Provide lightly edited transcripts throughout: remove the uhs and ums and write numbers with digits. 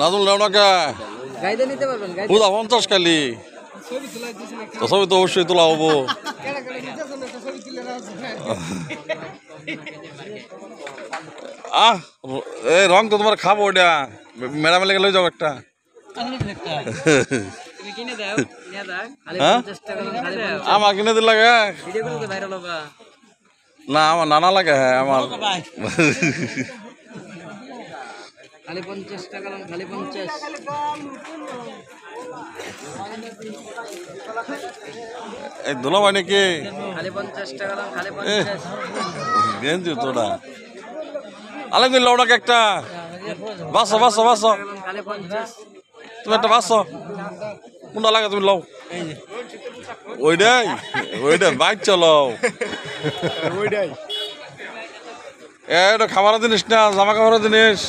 নাজুল নেওনাকা পুরা 50 খালি তো ছবি তো অবশ্যই তোলা হবো। এই রং তো তোমার খাবো ওটা ম্যাডাম লেগে লই যাও একটা। আমার কিনে দিল লাগে না আমার নানা লাগে। হ্যাঁ আমার খালি 50 টাকা খালি 50 এই দুলা ভাই নাকি খালি 50 টাকা খালি 50 গেঞ্জি তোরা আলমগীর লওটাকে একটা বাসো বাসো বাসো খালি 50 তুমি একটা বাসো কোনটা লাগে তুমি লও ওইটাই ওইটাই বাইক চলো ওইটাই এটা খাবারের জিনিস না জামা কাপড়ের জিনিস।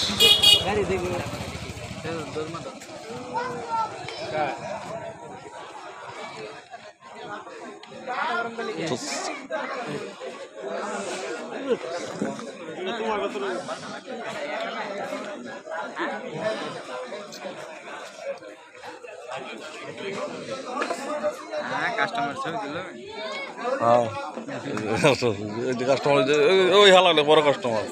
কাস্টমার ছবি দিল হ্যাঁ কাস্টমার ওই হালালে বড় কাস্টমার।